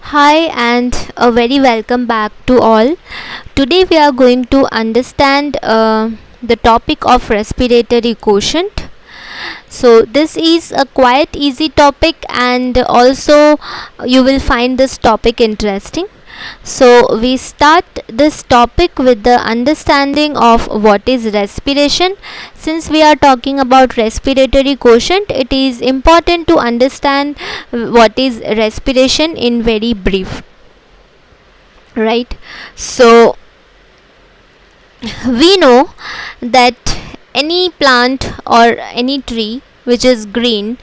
Hi, and a very welcome back to all. Today we are going to understand the topic of respiratory quotient. So, this is a quite easy topic, and also you will find this topic interesting. So, we start this topic with the understanding of what is respiration. Since we are talking about respiratory quotient, it is important to understand what is respiration in very brief, right? So, we know that any plant or any tree which is green,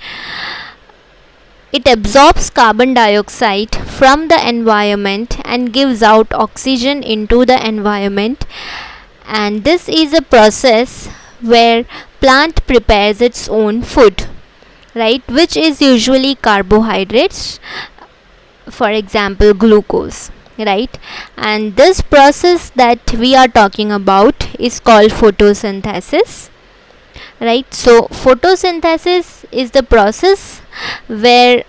it absorbs carbon dioxide from the environment and gives out oxygen into the environment, and this is a process where plant prepares its own food, right, which is usually carbohydrates, for example glucose, right. And this process that we are talking about is called photosynthesis, right. So photosynthesis is the process where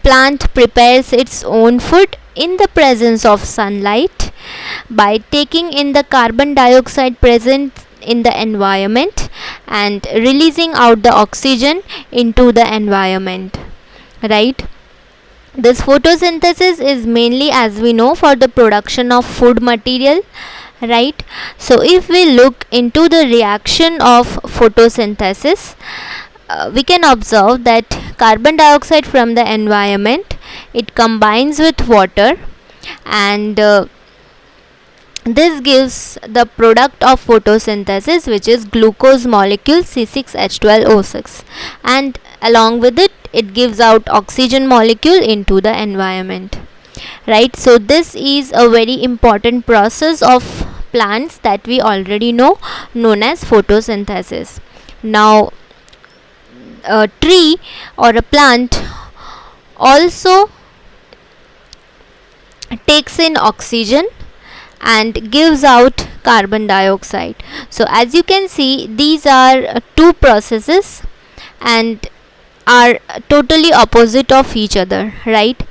plant prepares its own food in the presence of sunlight by taking in the carbon dioxide present in the environment and releasing out the oxygen into the environment, right. This photosynthesis is mainly, as we know, for the production of food material, right. So if we look into the reaction of photosynthesis, we can observe that carbon dioxide from the environment, it combines with water, and this gives the product of photosynthesis, which is glucose molecule C6H12O6, and along with it, it gives out oxygen molecule into the environment, right. So this is a very important process of plants that we already know, known as photosynthesis. Now, a tree or a plant also takes in oxygen and gives out carbon dioxide. So as you can see, these are two processes and are totally opposite of each other, right.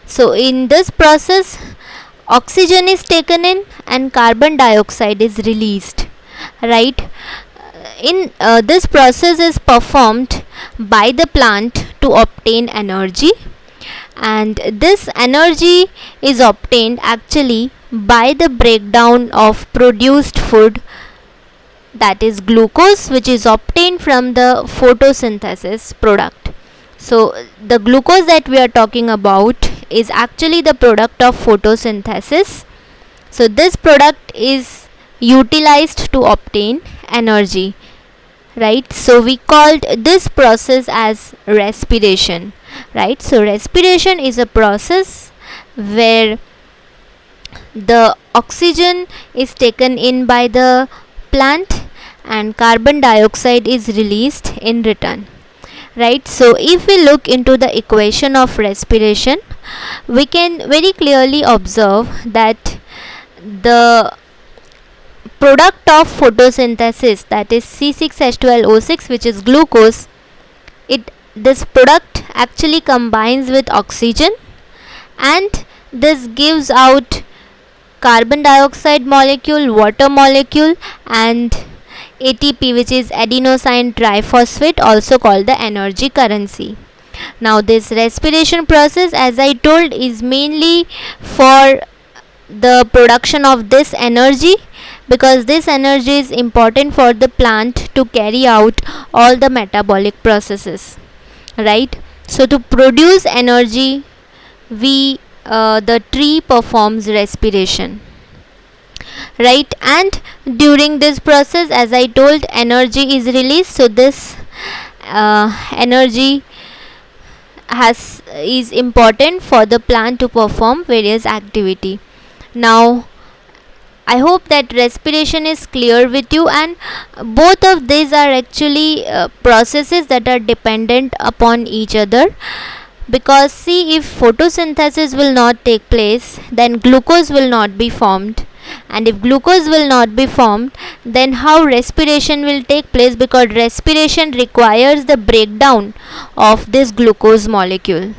So in this process, oxygen is taken in and carbon dioxide is released, right. In this process is performed by the plant to obtain energy, and this energy is obtained actually by the breakdown of produced food, that is glucose, which is obtained from the photosynthesis product. So the glucose that we are talking about is actually the product of photosynthesis. So this product is utilized to obtain energy, right. So we called this process as respiration, right. So respiration is a process where the oxygen is taken in by the plant and carbon dioxide is released in return, right. So if we look into the equation of respiration, we can very clearly observe that the product of photosynthesis, that is C6H12O6, which is glucose, this product actually combines with oxygen, and this gives out carbon dioxide molecule, water molecule, and ATP, which is adenosine triphosphate, also called the energy currency. Now this respiration process, as I told, is mainly for the production of this energy, because this energy is important for the plant to carry out all the metabolic processes, right. So to produce energy, the tree performs respiration, right. And during this process, as I told, energy is released. So this energy is important for the plant to perform various activity. Now I hope that respiration is clear with you, and both of these are actually processes that are dependent upon each other, because see, if photosynthesis will not take place, then glucose will not be formed, and if glucose will not be formed, then how respiration will take place, because respiration requires the breakdown of this glucose molecule.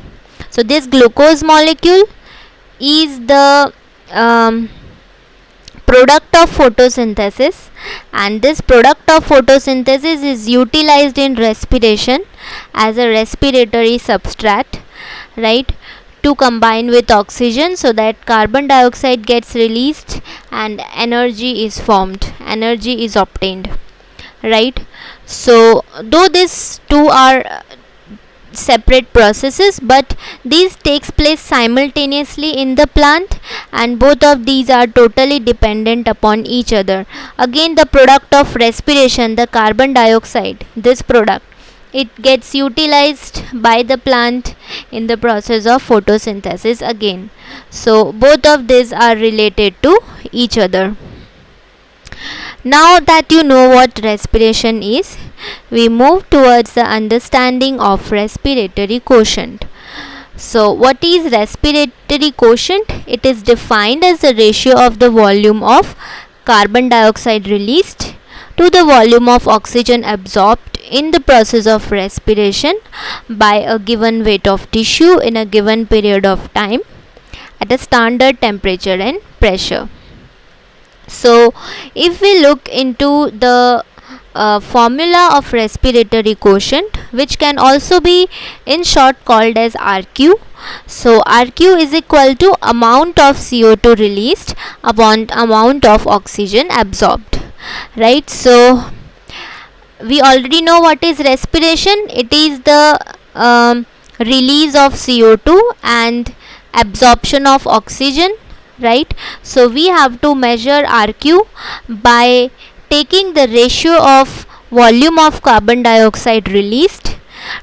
So this glucose molecule is the product of photosynthesis, and this product of photosynthesis is utilized in respiration as a respiratory substrate, right, to combine with oxygen so that carbon dioxide gets released and energy is formed, energy is obtained, right. So though these two are separate processes, but these takes place simultaneously in the plant, and both of these are totally dependent upon each other. Again, the product of respiration, the carbon dioxide, this product, it gets utilized by the plant in the process of photosynthesis again. So both of these are related to each other. Now that you know what respiration is, we move towards the understanding of respiratory quotient. So what is respiratory quotient? It is defined as the ratio of the volume of carbon dioxide released to the volume of oxygen absorbed in the process of respiration by a given weight of tissue in a given period of time at a standard temperature and pressure. So if we look into the formula of respiratory quotient, which can also be in short called as RQ. So RQ is equal to amount of CO2 released upon amount of oxygen absorbed, right. So we already know what is respiration. It is the release of CO2 and absorption of oxygen, right. So we have to measure RQ by taking the ratio of volume of carbon dioxide released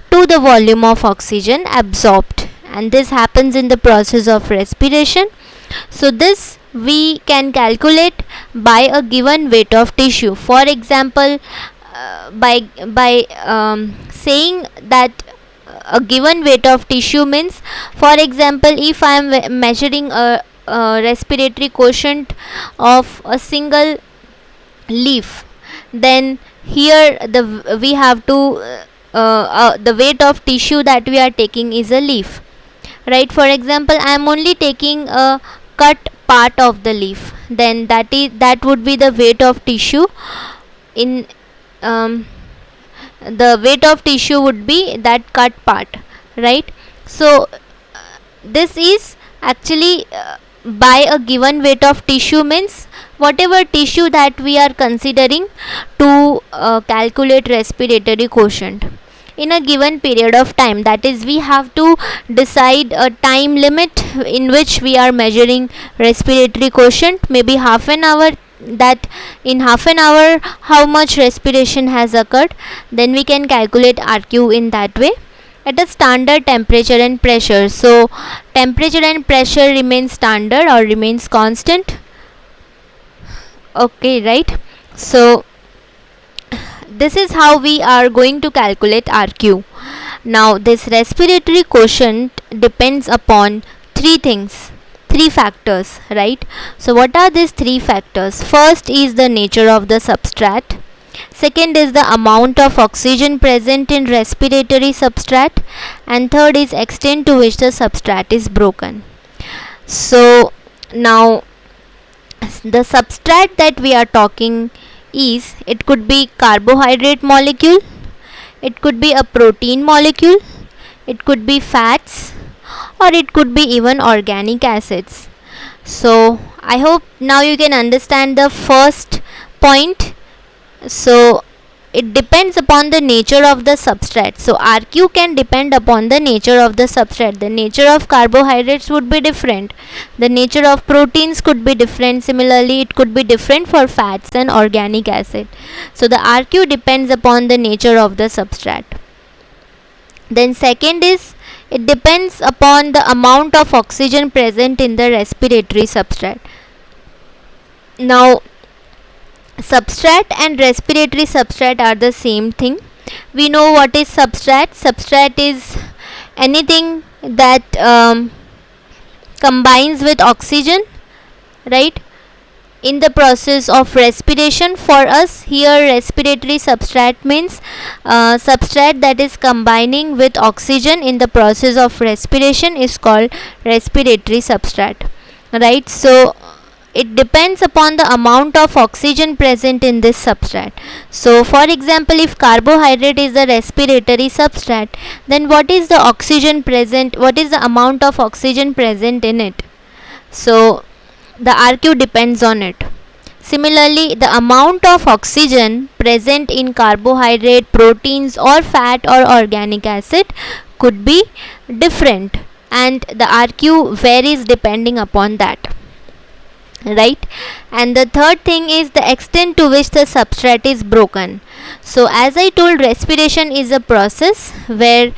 to the volume of oxygen absorbed, and this happens in the process of respiration. So this we can calculate by a given weight of tissue. For example, by saying that a given weight of tissue means, for example, if I am measuring a respiratory quotient of a single leaf, then here we have to the weight of tissue that we are taking is a leaf, right. For example, I am only taking a cut part of the leaf, then that would be the weight of tissue in the weight of tissue would be that cut part, right. So this is actually by a given weight of tissue means whatever tissue that we are considering to calculate respiratory quotient in a given period of time. That is, we have to decide a time limit in which we are measuring respiratory quotient, maybe half an hour, that in half an hour how much respiration has occurred, then we can calculate RQ in that way at a standard temperature and pressure. So temperature and pressure remains standard or remains constant, okay, right. So this is how we are going to calculate RQ. Now this respiratory quotient depends upon three factors, right. So what are these three factors? First is the nature of the substrate, second is the amount of oxygen present in respiratory substrate, and third is extent to which the substrate is broken. So now the substrate that we are talking is, it could be carbohydrate molecule, it could be a protein molecule, it could be fats, or it could be even organic acids. So I hope now you can understand the first point. So it depends upon the nature of the substrate. So RQ can depend upon the nature of the substrate. The nature of carbohydrates would be different, the nature of proteins could be different, similarly it could be different for fats and organic acid. So the RQ depends upon the nature of the substrate. Then second is, it depends upon the amount of oxygen present in the respiratory substrate. Now substrate and respiratory substrate are the same thing. We know what is substrate. Substrate is anything that combines with oxygen, right. in the process of respiration. For us here, respiratory substrate means substrate that is combining with oxygen in the process of respiration is called respiratory substrate, right? So it depends upon the amount of oxygen present in this substrate. So for example, if carbohydrate is the respiratory substrate, then what is the oxygen present, what is the amount of oxygen present in it? So the RQ depends on it. Similarly, the amount of oxygen present in carbohydrate, proteins or fat or organic acid could be different, and the RQ varies depending upon that, right? And the third thing is the extent to which the substrate is broken. So as I told, respiration is a process where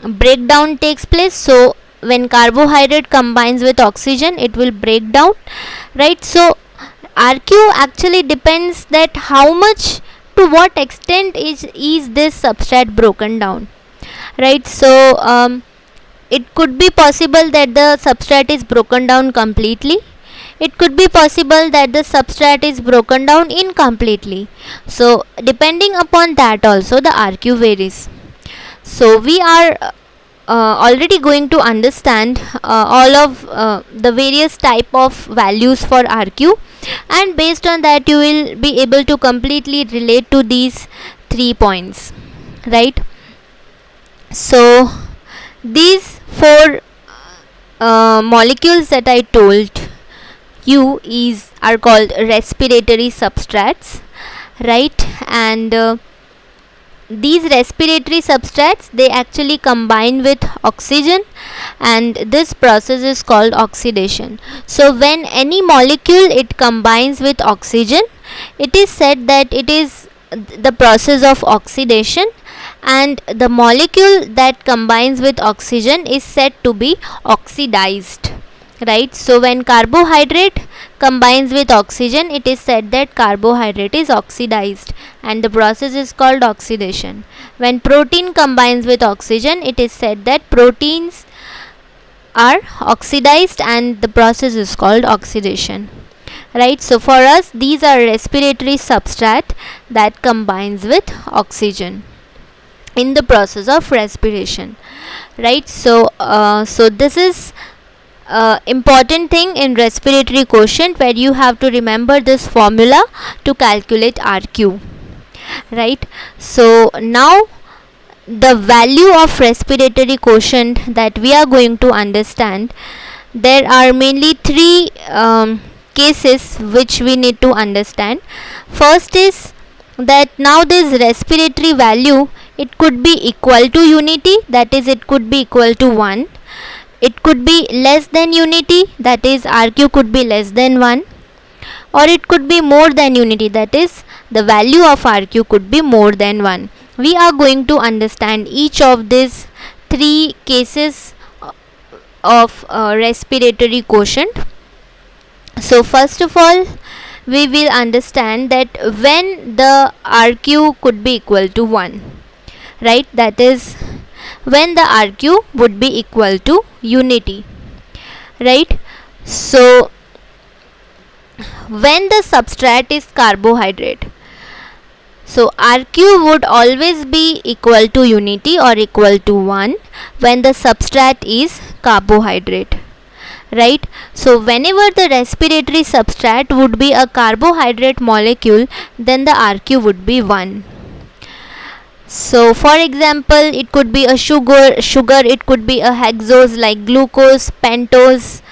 breakdown takes place. So when carbohydrate combines with oxygen, it will break down, right? So RQ actually depends that how much, to what extent is this substrate broken down, right? So it could be possible that the substrate is broken down completely. It could be possible that the substrate is broken down incompletely. So depending upon that also the RQ varies. So we are already going to understand all of the various type of values for RQ, and based on that you will be able to completely relate to these 3 points, right? So these 4 molecules that I told you are called respiratory substrates, right? And these respiratory substrates, they actually combine with oxygen, and this process is called oxidation. So when any molecule it combines with oxygen, it is said that it is the process of oxidation, and the molecule that combines with oxygen is said to be oxidized, right? So when carbohydrate combines with oxygen, it is said that carbohydrate is oxidized, and the process is called oxidation. When protein combines with oxygen, it is said that proteins are oxidized, and the process is called oxidation, right? So for us, these are respiratory substrate that combines with oxygen in the process of respiration, right? So this is important thing in respiratory quotient, where you have to remember this formula to calculate RQ, right? So now the value of respiratory quotient that we are going to understand, there are mainly 3 cases which we need to understand. First is that now this respiratory value, it could be equal to unity, that is it could be equal to 1. It could be less than unity, that is RQ could be less than 1, or it could be more than unity, that is the value of RQ could be more than 1. We are going to understand each of these 3 cases of respiratory quotient. So first of all, we will understand that when the RQ could be equal to 1, right? That is when the RQ would be equal to unity, right? So when the substrate is carbohydrate, so RQ would always be equal to unity or equal to 1 when the substrate is carbohydrate, right? So whenever the respiratory substrate would be a carbohydrate molecule, then the RQ would be 1. So for example, it could be a sugar, it could be a hexose like glucose, pentose,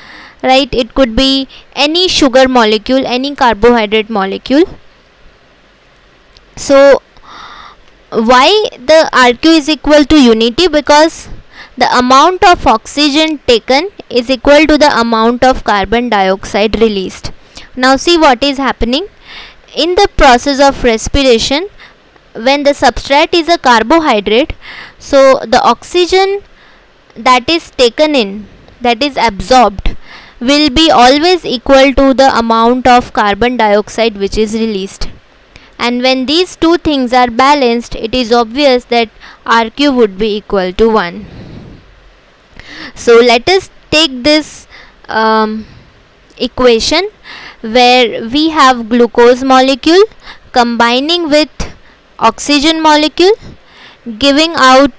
right? It could be any sugar molecule, any carbohydrate molecule. So why the RQ is equal to unity? Because the amount of oxygen taken is equal to the amount of carbon dioxide released. Now see what is happening in the process of respiration. When the substrate is a carbohydrate, so the oxygen that is taken in, that is absorbed, will be always equal to the amount of carbon dioxide which is released. And when these 2 things are balanced, it is obvious that RQ would be equal to 1. So let us take this equation, where we have glucose molecule combining with oxygen molecule, giving out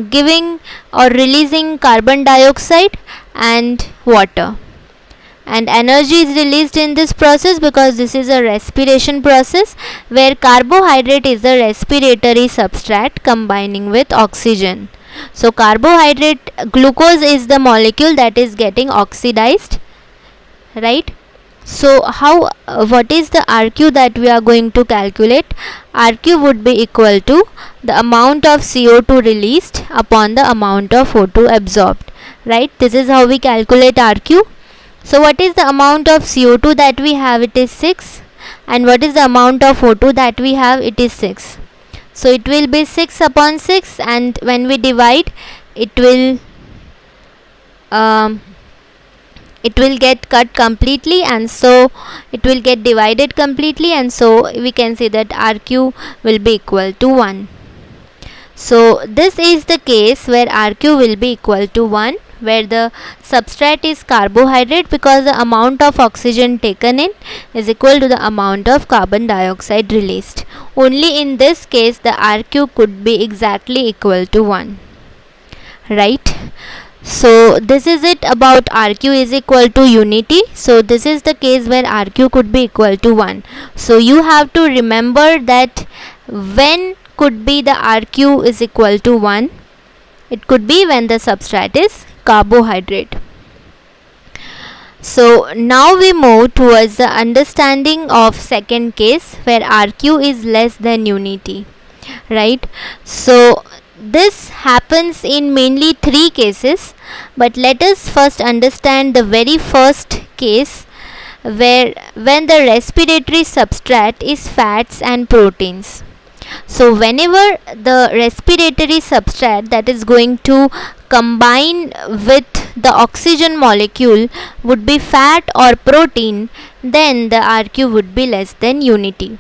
giving or releasing carbon dioxide and water, and energy is released in this process because this is a respiration process where carbohydrate is the respiratory substrate combining with oxygen. So carbohydrate, glucose is the molecule that is getting oxidized, right? So how what is the RQ that we are going to calculate? RQ would be equal to the amount of CO2 released upon the amount of O2 absorbed, right? This is how we calculate RQ. So what is the amount of CO2 that we have? It is 6. And what is the amount of O2 that we have? It is 6. So it will be 6 upon 6, and when we divide, it will get cut completely, and so it will get divided completely, and so we can say that RQ will be equal to 1. So this is the case where RQ will be equal to 1, where the substrate is carbohydrate because the amount of oxygen taken in is equal to the amount of carbon dioxide released. Only in this case the RQ could be exactly equal to 1, right? So this is it about RQ is equal to unity. So this is the case where RQ could be equal to 1. So you have to remember that when could be the RQ is equal to 1? It could be when the substrate is carbohydrate. So now we move towards the understanding of second case where RQ is less than unity, right? So this happens in mainly 3 cases, but let us first understand the very first case where when the respiratory substrate is fats and proteins. So whenever the respiratory substrate that is going to combine with the oxygen molecule would be fat or protein, then the RQ would be less than unity.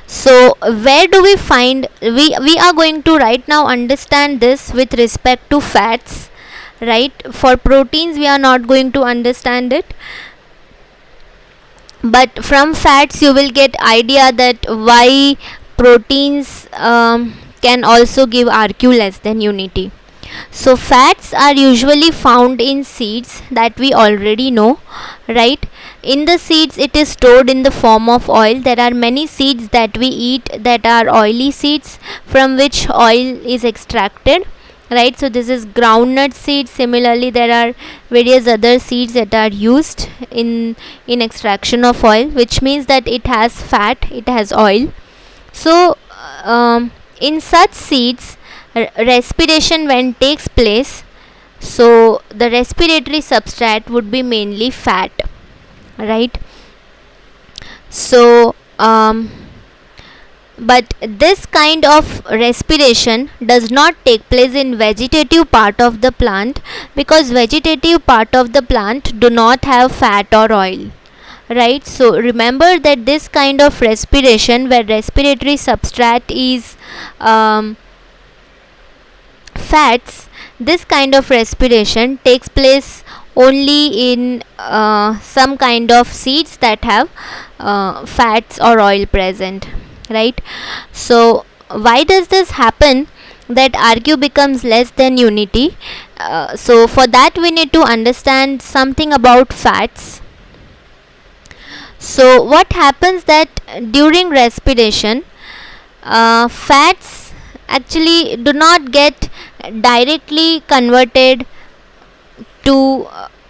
So where do we find, we are going to right now understand this with respect to fats, right? For proteins we are not going to understand it, but from fats you will get idea that why proteins can also give RQ less than unity. So fats are usually found in seeds that we already know, right? In the seeds it is stored in the form of oil. There are many seeds that we eat that are oily seeds from which oil is extracted, right? So this is groundnut seed. Similarly there are various other seeds that are used in extraction of oil, which means that it has fat, it has oil. So in such seeds respiration when takes place, so the respiratory substrate would be mainly fat, right? So but this kind of respiration does not take place in vegetative part of the plant because vegetative part of the plant do not have fat or oil, right? So remember that this kind of respiration where respiratory substrate is fats, this kind of respiration takes place only in some kind of seeds that have fats or oil present, right? So why does this happen that RQ becomes less than unity? So for that we need to understand something about fats. So what happens that during respiration fats actually do not get directly converted to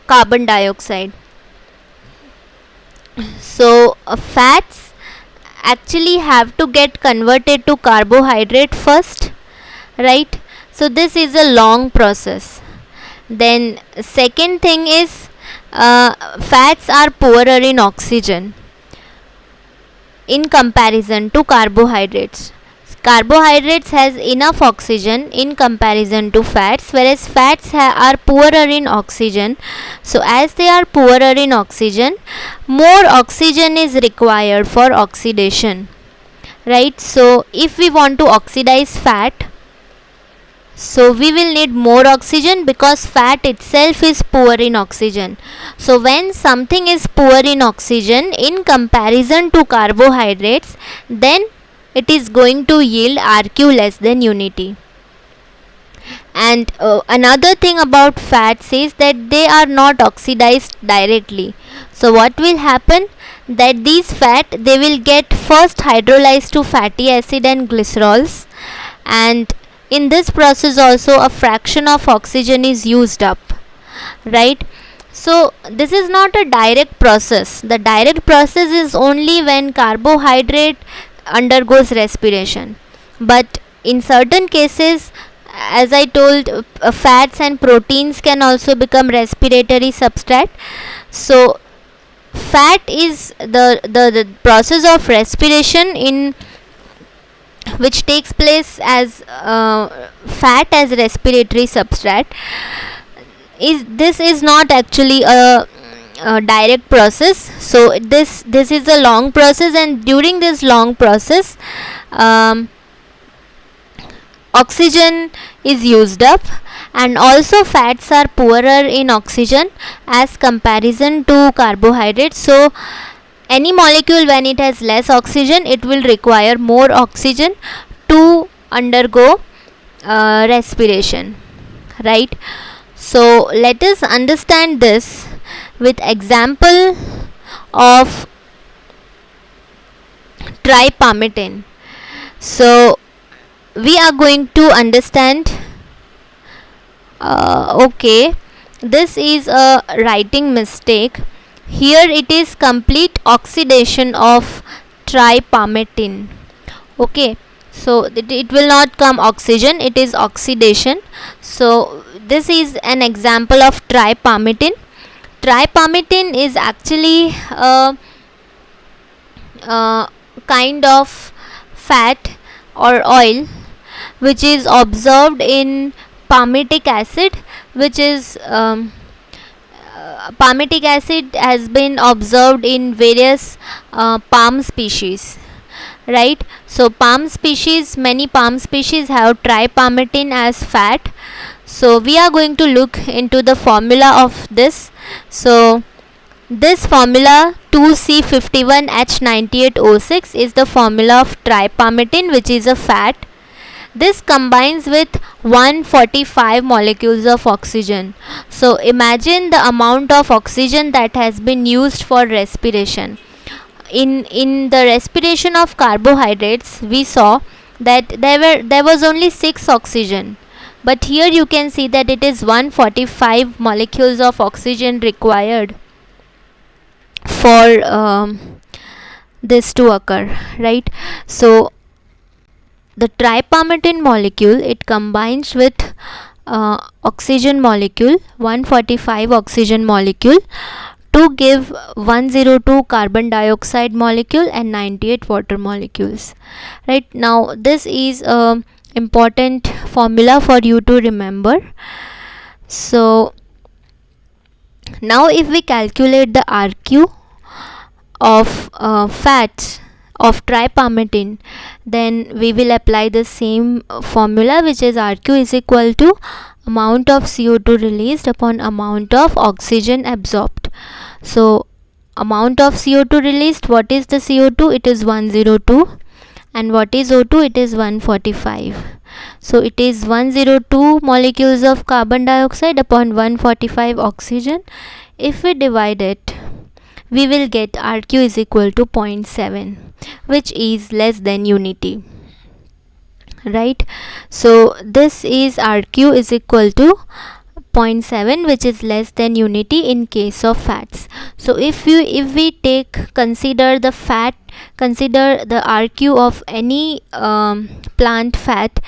carbon dioxide. So fats actually have to get converted to carbohydrate first, right? So this is a long process. Then second thing is fats are poorer in oxygen in comparison to carbohydrates. Carbohydrates has enough oxygen in comparison to fats, whereas fats are poorer in oxygen. So as they are poorer in oxygen, more oxygen is required for oxidation, right? So if we want to oxidize fat, So we will need more oxygen because fat itself is poor in oxygen. So when something is poor in oxygen in comparison to carbohydrates, then it is going to yield RQ less than unity. And another thing about fats is that they are not oxidized directly. So what will happen, that these fat, they will get first hydrolyzed to fatty acid and glycerols, and in this process also a fraction of oxygen is used up, right? So this is not a direct process. The direct process is only when carbohydrate undergoes respiration, but in certain cases, as I told, fats and proteins can also become respiratory substrate. So fat is the process of respiration in which takes place as fat as respiratory substrate. This is not actually a direct process. So this is a long process, and during this long process, oxygen is used up, and also fats are poorer in oxygen as comparison to carbohydrates. So any molecule, when it has less oxygen, it will require more oxygen to undergo respiration, right? So let us understand this with example of tripalmitin. So we are going to understand, okay, this is a writing mistake. Here it is complete oxidation of tripalmitin. Okay, so it will not come oxygen, it is oxidation. So this is an example of tripalmitin. Tripalmitin is actually a kind of fat or oil which is observed in palmitic acid, which is palmitic acid has been observed in various palm species, right? So many palm species have tripalmitin as fat. So we are going to look into the formula of this. So this formula 2C51H98O6 is the formula of tripalmitin, which is a fat. This combines with 145 molecules of oxygen. So imagine the amount of oxygen that has been used for respiration. In the respiration of carbohydrates, we saw that there was only 6 oxygen, but here you can see that it is 145 molecules of oxygen required for this to occur, right? So the tripalmitin molecule, it combines with oxygen molecule, 145 oxygen molecule, to give 102 carbon dioxide molecule and 98 water molecules, right? Now this is a important formula for you to remember. So now if we calculate the RQ of fats of tripalmitin, then we will apply the same formula, which is RQ is equal to amount of CO2 released upon amount of oxygen absorbed. So amount of CO2 released, what is the CO2? It is 102, and what is O2? It is 145. So it is 102 molecules of carbon dioxide upon 145 oxygen. If we divide it, we will get RQ is equal to 0.7, which is less than unity, right? So this is RQ is equal to 0.7, which is less than unity in case of fats. So if we consider the RQ of any plant fat,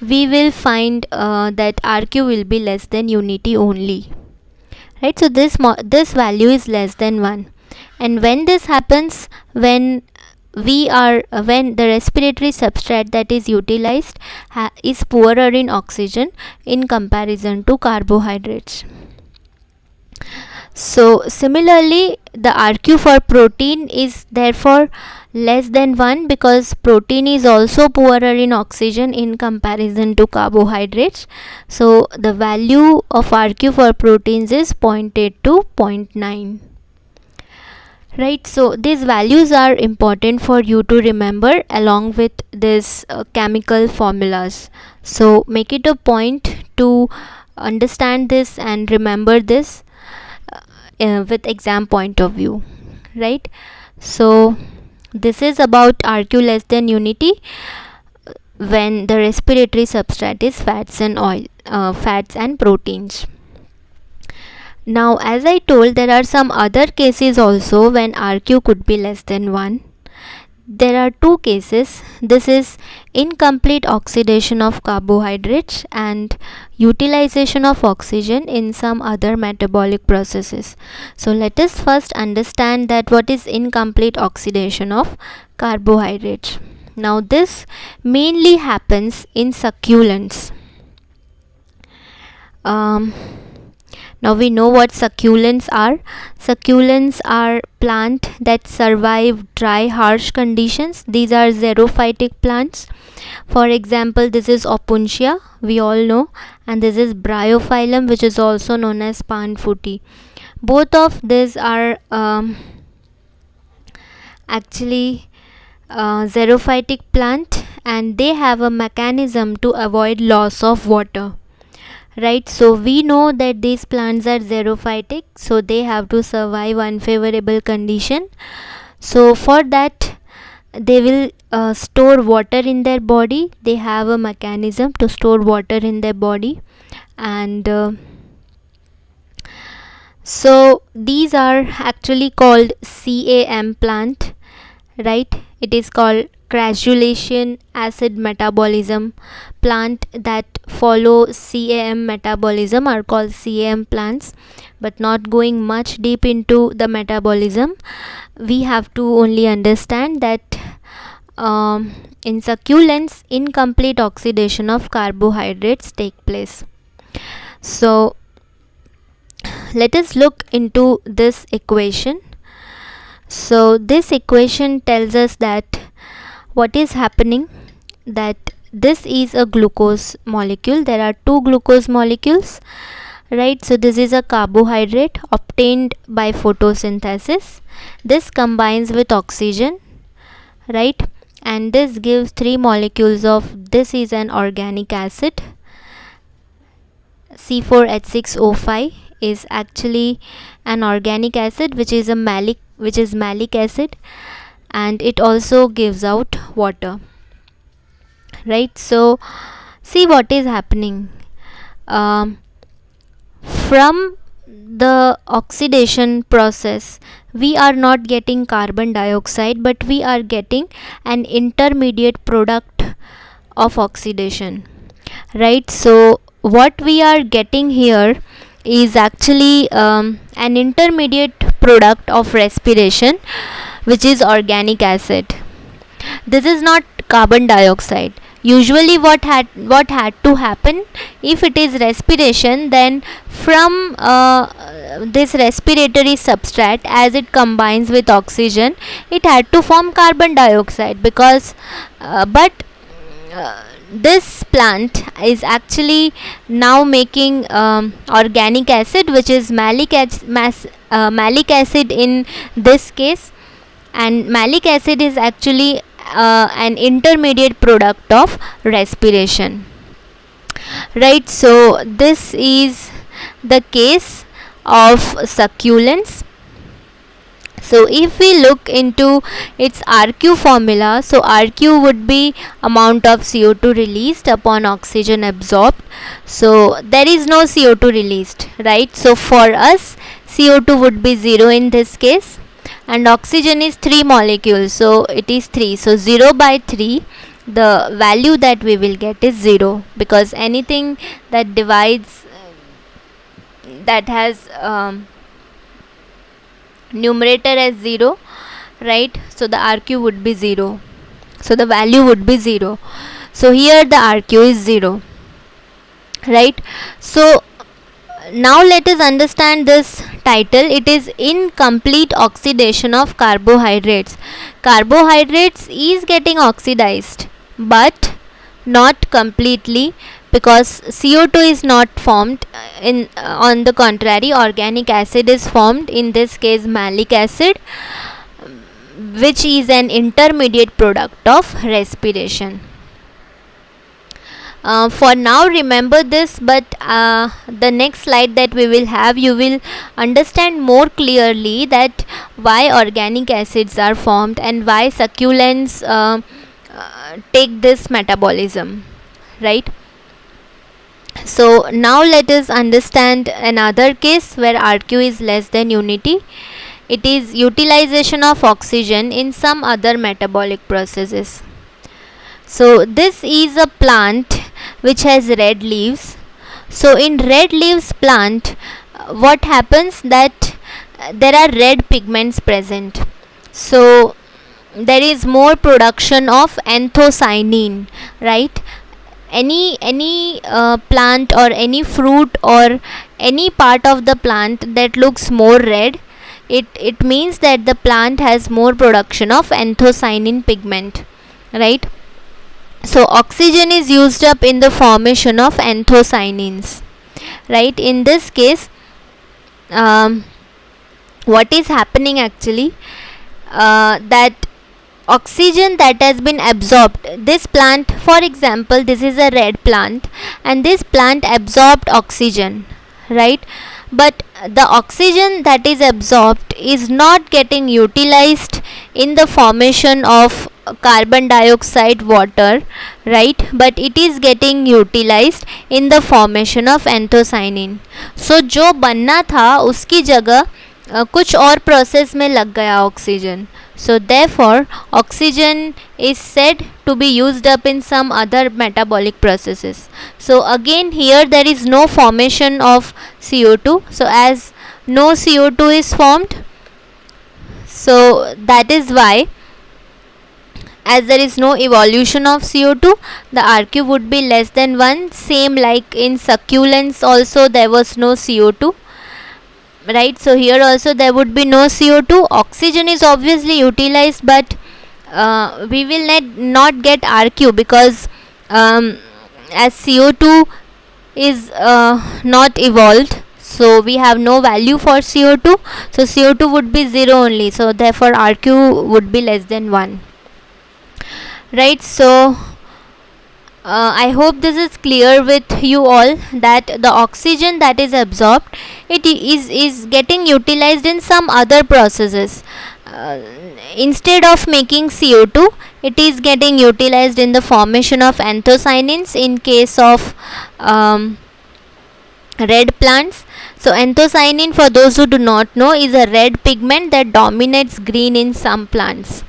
we will find that RQ will be less than unity only, right? So this value is less than 1. And when this happens, when the respiratory substrate that is utilized is poorer in oxygen in comparison to carbohydrates. So similarly, the RQ for protein is therefore less than 1 because protein is also poorer in oxygen in comparison to carbohydrates. So the value of RQ for proteins is 0.8 to 0.9. Right, so these values are important for you to remember along with this chemical formulas. So make it a point to understand this and remember this with exam point of view, right? So this is about RQ less than unity when the respiratory substrate is fats and fats and proteins. Now, as I told, there are some other cases also when RQ could be less than 1. There are two cases. This is incomplete oxidation of carbohydrates and utilization of oxygen in some other metabolic processes. So let us first understand that what is incomplete oxidation of carbohydrates. Now this mainly happens in succulents. Now we know what succulents are. Succulents are plants that survive dry, harsh conditions. These are xerophytic plants. For example, this is Opuntia, we all know, and this is Bryophyllum, which is also known as Panfuti. Both of these are actually xerophytic plant, and they have a mechanism to avoid loss of water. Right, so we know that these plants are xerophytic, so they have to survive unfavorable condition. So for that they will store water in their body. They have a mechanism to store water in their body, and so these are actually called CAM plant, right? It is called crassulacean acid metabolism. Plant that follow CAM metabolism are called CAM plants. But not going much deep into the metabolism, we have to only understand that in succulents incomplete oxidation of carbohydrates take place. So let us look into this equation. So this equation tells us that what is happening, that this is a glucose molecule. There are two glucose molecules, right? So this is a carbohydrate obtained by photosynthesis. This combines with oxygen, right? And this gives three molecules of, this is an organic acid. C4H6O5 is actually an organic acid which is malic acid, and it also gives out water, right? So see what is happening. From the oxidation process, we are not getting carbon dioxide, but we are getting an intermediate product of oxidation, right? So what we are getting here is actually an intermediate product of respiration, which is organic acid. This is not carbon dioxide. Usually what had to happen, if it is respiration, then from this respiratory substrate, as it combines with oxygen, it had to form carbon dioxide, because but this plant is actually now making organic acid, which is malic acid in this case, and malic acid is actually an intermediate product of respiration, right? So this is the case of succulents. So if we look into its RQ formula, so RQ would be amount of CO2 released upon oxygen absorbed. So there is no CO2 released, right? So for us, CO2 would be 0 in this case, and oxygen is 3 molecules, so it is 3. So 0 by 3, the value that we will get is 0, because anything that divides, that has numerator as 0, right? So the RQ would be 0, so the value would be 0. So here the RQ is 0, right? So now let us understand this title, it is incomplete oxidation of carbohydrates. Carbohydrates is getting oxidized, but not completely, because CO2 is not formed. On the contrary, organic acid is formed, in this case malic acid, which is an intermediate product of respiration. For now, remember this, but the next slide that we will have, you will understand more clearly that why organic acids are formed and why succulents take this metabolism, right? So now let us understand another case where RQ is less than unity. It is utilization of oxygen in some other metabolic processes. So this is a plant which has red leaves. So in red leaves plant, what happens that there are red pigments present. So there is more production of anthocyanin, right? Any plant or any fruit or any part of the plant that looks more red, it means that the plant has more production of anthocyanin pigment, right? So oxygen is used up in the formation of anthocyanins, right? In this case, what is happening actually, that oxygen that has been absorbed, this plant, for example, this is a red plant and this plant absorbed oxygen, right? But the oxygen that is absorbed is not getting utilized in the formation of carbon dioxide water, right? But it is getting utilized in the formation of anthocyanin. So जो बनना था उसकी जगह कुछ और process में लग गया oxygen. So therefore oxygen is said to be used up in some other metabolic processes. So again here there is no formation of CO2. So as no CO2 is formed, so that is why, as there is no evolution of CO2, the RQ would be less than 1. Same like in succulents also there was no CO2, right? So here also there would be no CO2. Oxygen is obviously utilized, but we will not get RQ because as CO2 is not evolved, so we have no value for CO2. So CO2 would be 0 only. So therefore RQ would be less than 1, right? So I hope this is clear with you all, that the oxygen that is absorbed, it is getting utilized in some other processes. Instead of making CO2, it is getting utilized in the formation of anthocyanins in case of red plants. So anthocyanin, for those who do not know, is a red pigment that dominates green in some plants,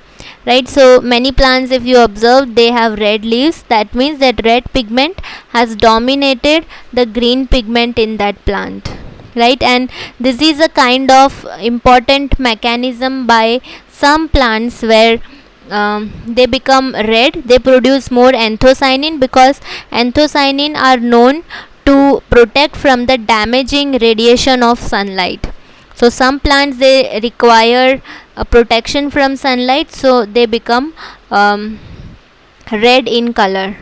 right? So many plants, if you observe, they have red leaves. That means that red pigment has dominated the green pigment in that plant, right? And this is a kind of important mechanism by some plants where they become red, they produce more anthocyanin, because anthocyanin are known to protect from the damaging radiation of sunlight. So some plants, they require a protection from sunlight, so they become red in color,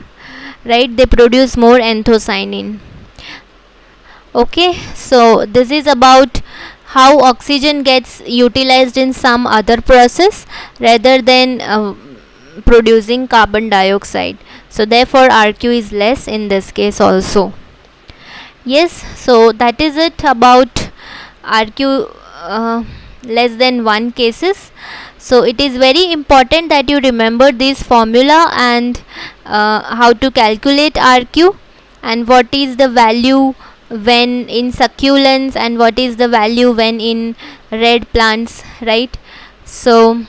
right? They produce more anthocyanin. Okay, so this is about how oxygen gets utilized in some other process rather than producing carbon dioxide. So therefore RQ is less in this case also. Yes, so that is it about RQ less than 1 cases. So it is very important that you remember this formula and how to calculate RQ and what is the value when in succulents and what is the value when in red plants, right? So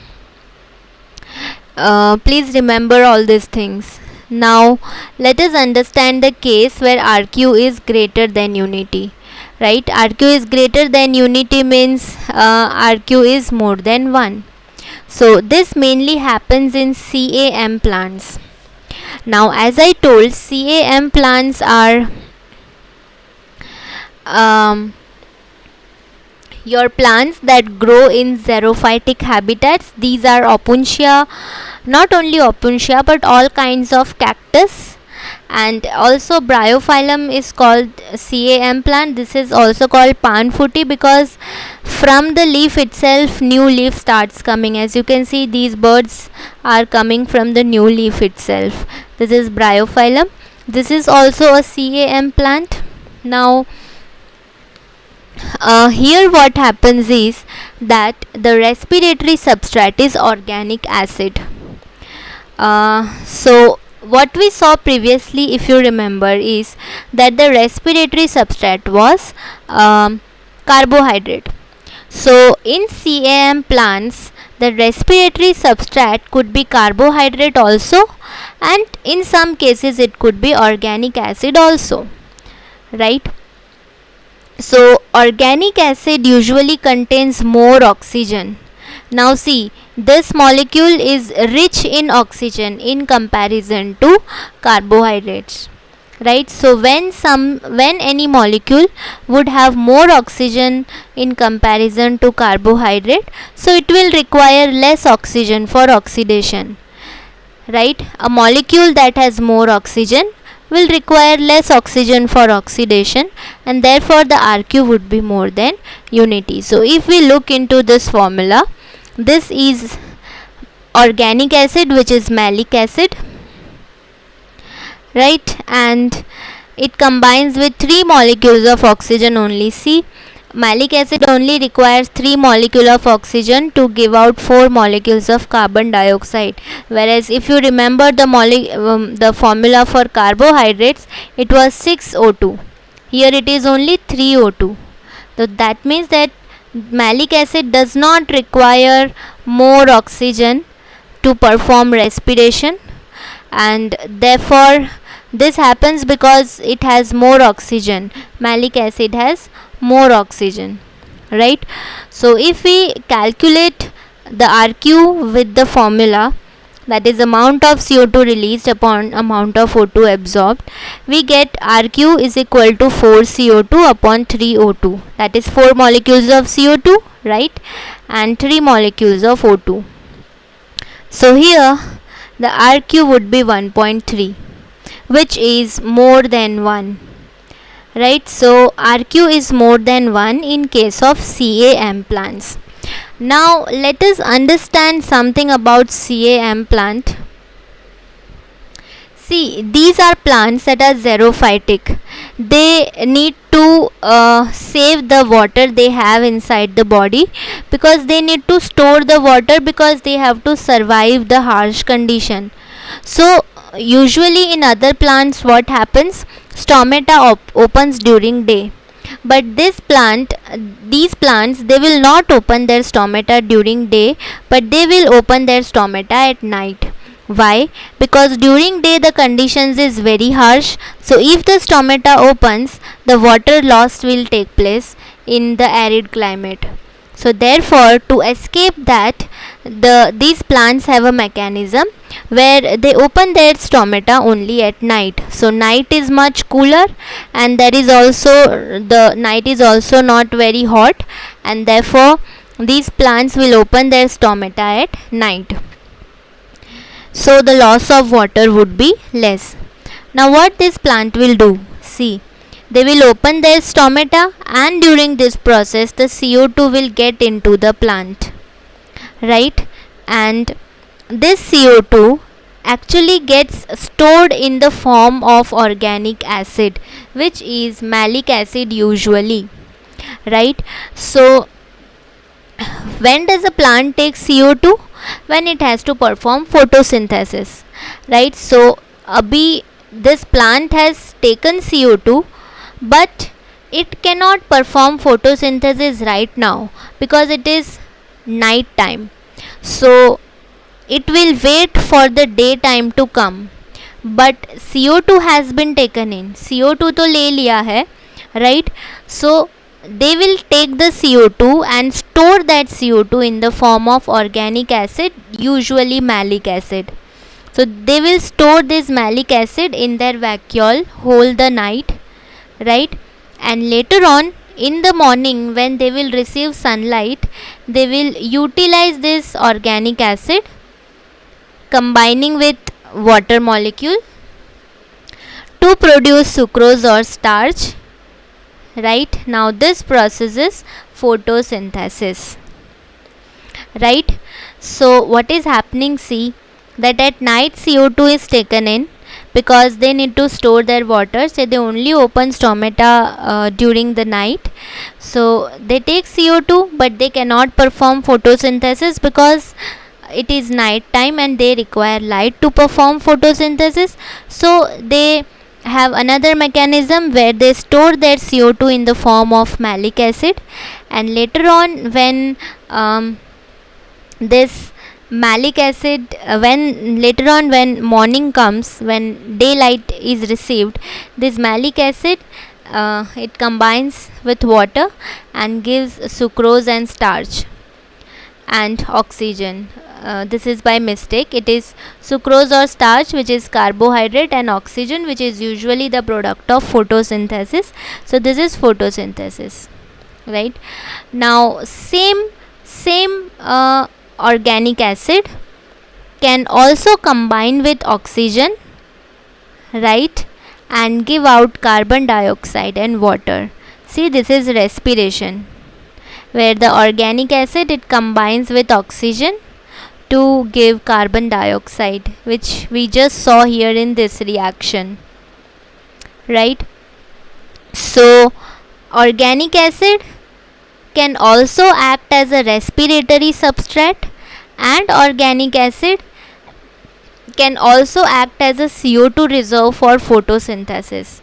please remember all these things. Now let us understand the case where RQ is greater than unity, right? RQ is greater than unity means RQ is more than 1. So this mainly happens in CAM plants. Now as I told, CAM plants are your plants that grow in xerophytic habitats. These are opuntia, not only opuntia but all kinds of cactus, and also bryophyllum is called CAM plant. This is also called panfuti because from the leaf itself new leaf starts coming. As you can see, these birds are coming from the new leaf itself. This is bryophyllum. This is also a CAM plant. Now here what happens is that the respiratory substrate is organic acid. So what we saw previously, if you remember, is that the respiratory substrate was carbohydrate. So in CAM plants, the respiratory substrate could be carbohydrate also, and in some cases it could be organic acid also, right? So organic acid usually contains more oxygen. Now see, this molecule is rich in oxygen in comparison to carbohydrates, right? So when any molecule would have more oxygen in comparison to carbohydrate, so it will require less oxygen for oxidation, right? A molecule that has more oxygen will require less oxygen for oxidation, and therefore the RQ would be more than unity. So if we look into this formula, this is organic acid, which is malic acid, right? And it combines with 3 molecules of oxygen only. See, malic acid only requires 3 molecules of oxygen to give out 4 molecules of carbon dioxide, whereas if you remember the formula for carbohydrates, it was 6O2. Here it is only 3O2. So that means that malic acid does not require more oxygen to perform respiration, and therefore this happens because it has more oxygen. Malic acid has more oxygen, right? So if we calculate the RQ with the formula, that is amount of CO2 released upon amount of O2 absorbed, we get RQ is equal to 4 CO2 upon 3 O2. That is 4 molecules of CO2, right, and 3 molecules of O2. So here the RQ would be 1.3, which is more than 1, right? So RQ is more than 1 in case of CAM plants. Now let us understand something about CAM plant. See, these are plants that are xerophytic. They need to save the water they have inside the body, because they need to store the water, because they have to survive the harsh condition. So usually in other plants what happens, stomata opens during day, but these plants they will not open their stomata during day, but they will open their stomata at night. Why? Because during day the conditions is very harsh, so if the stomata opens, the water loss will take place in the arid climate. So therefore, to escape that, these plants have a mechanism where they open their stomata only at night. So night is much cooler, and the night is also not very hot, and therefore these plants will open their stomata at night. So the loss of water would be less. Now what this plant will do? See, they will open their stomata, and during this process the CO2 will get into the plant, right? And this CO2 actually gets stored in the form of organic acid, which is malic acid usually, right? So when does a plant take CO2? When it has to perform photosynthesis, right? So this plant has taken CO2, but it cannot perform photosynthesis right now because it is night time. So it will wait for the daytime to come, but CO2 has been taken in. CO2 तो ले लिया है, right? So they will take the CO2 and store that CO2 in the form of organic acid, usually malic acid. So they will store this malic acid in their vacuole whole the night, right? And later on in the morning when they will receive sunlight, they will utilize this organic acid combining with water molecule to produce sucrose or starch. Right, now this process is photosynthesis. Right, so what is happening, see that at night CO2 is taken in because they need to store their water, so they only open stomata during the night. So they take CO2 but they cannot perform photosynthesis because it is night time and they require light to perform photosynthesis. So they have another mechanism where they store their CO2 in the form of malic acid, and later on when this malic acid when morning comes, when daylight is received, this malic acid it combines with water and gives sucrose and starch and oxygen. This is by mistake, it is sucrose or starch which is carbohydrate, and oxygen which is usually the product of photosynthesis. So this is photosynthesis. Right, now same organic acid can also combine with oxygen, right, and give out carbon dioxide and water. See, this is respiration, where the organic acid it combines with oxygen to give carbon dioxide, which we just saw here in this reaction. Right, so organic acid can also act as a respiratory substrate, and organic acid can also act as a CO2 reserve for photosynthesis.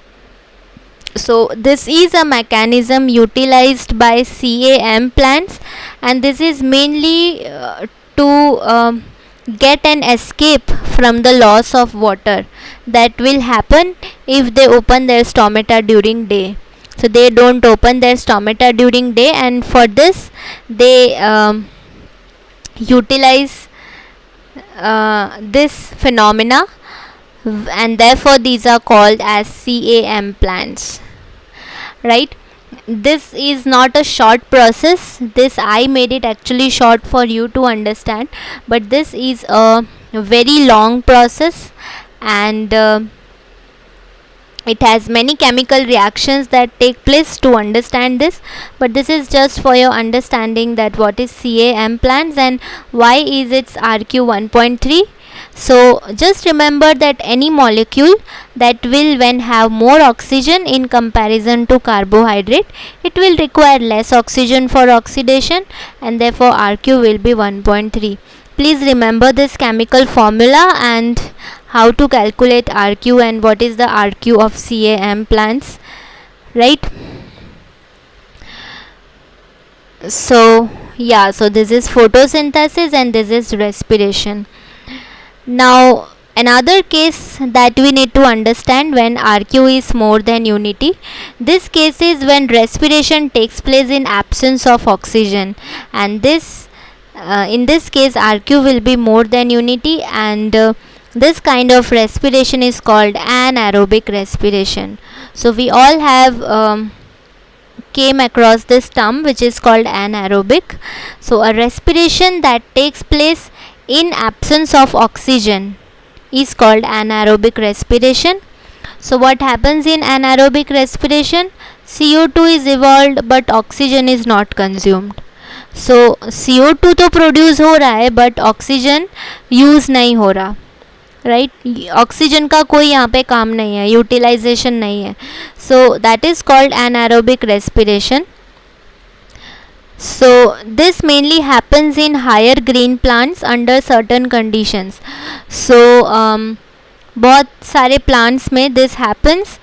So this is a mechanism utilized by CAM plants, and this is mainly to get an escape from the loss of water that will happen if they open their stomata during day. So they don't open their stomata during day, and for this they utilize this phenomena, and therefore these are called as CAM plants. Right, this is not a short process, this I made it actually short for you to understand, but this is a very long process, and it has many chemical reactions that take place to understand this, but this is just for your understanding that what is CAM plants and why is its RQ 1.3. So just remember that any molecule that will when have more oxygen in comparison to carbohydrate, it will require less oxygen for oxidation, and therefore RQ will be 1.3. Please remember this chemical formula and how to calculate RQ and what is the RQ of CAM plants. Right, so yeah, so this is photosynthesis and this is respiration. Now another case that we need to understand when RQ is more than unity, this case is when respiration takes place in absence of oxygen, and this in this case RQ will be more than unity, and this kind of respiration is called anaerobic respiration. So we all have came across this term which is called anaerobic. So a respiration that takes place in absence of oxygen is called anaerobic respiration. So what happens in anaerobic respiration? CO2 is evolved but oxygen is not consumed. So CO2 तो produce हो रहा है but oxygen use नहीं हो रहा. Right, oxygen का कोई यहाँ पे काम नहीं है, यूटिलाइजेशन नहीं है. So that is called anaerobic respiration. So this mainly happens in higher green plants under certain conditions. So बहुत सारे plants में this happens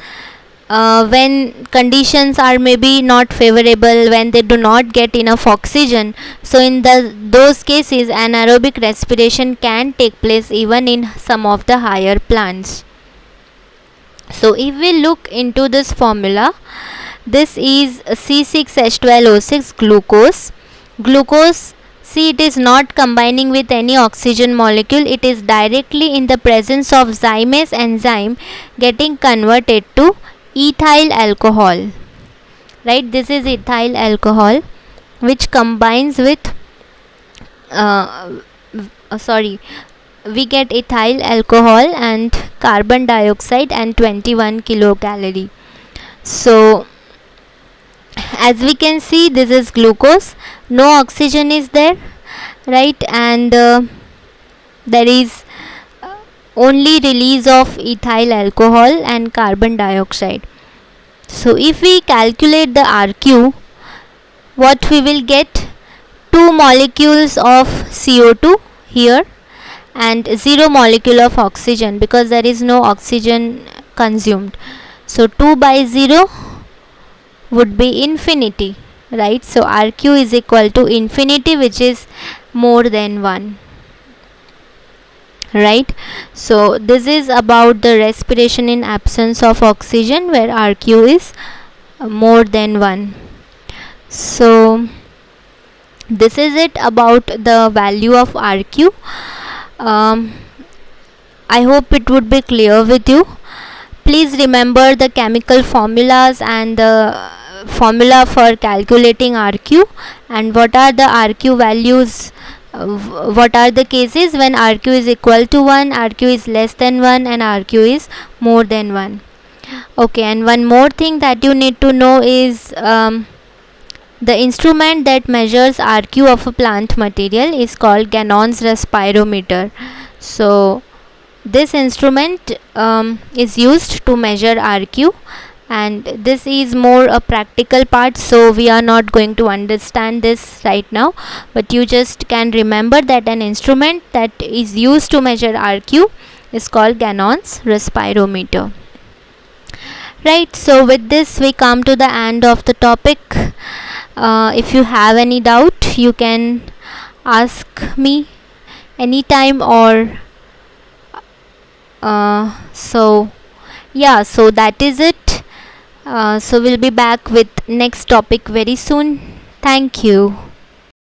when conditions are maybe not favorable, when they do not get enough oxygen. So in those cases anaerobic respiration can take place even in some of the higher plants. So if we look into this formula, this is C6H12O6 glucose. Glucose, see, it is not combining with any oxygen molecule, it is directly in the presence of zymase enzyme getting converted to ethyl alcohol. right? This is ethyl alcohol which combines with uh, sorry, we get ethyl alcohol and carbon dioxide and 21 kilocalorie. So as we can see, this is glucose, no oxygen is there, right? And there is only release of ethyl alcohol and carbon dioxide. So if we calculate the RQ, what we will get, 2 molecules of CO2 here and 0 molecule of oxygen, because there is no oxygen consumed. So 2 by 0 would be infinity, right? So RQ is equal to infinity, which is more than 1, right? So this is about the respiration in absence of oxygen, where RQ is more than 1. So this is it about the value of RQ. I hope it would be clear with you. Please remember the chemical formulas and the formula for calculating RQ, and what are the RQ values, what are the cases when RQ is equal to 1, RQ is less than 1, and RQ is more than 1. Okay, and one more thing that you need to know is the instrument that measures RQ of a plant material is called Gannon's respirometer. So this instrument is used to measure RQ, and this is more a practical part, so we are not going to understand this right now, but you just can remember that an instrument that is used to measure RQ is called Gannon's respirometer. Right, so with this we come to the end of the topic. If you have any doubt, you can ask me anytime, or so yeah, so that is it. So we'll be back with next topic very soon. Thank you.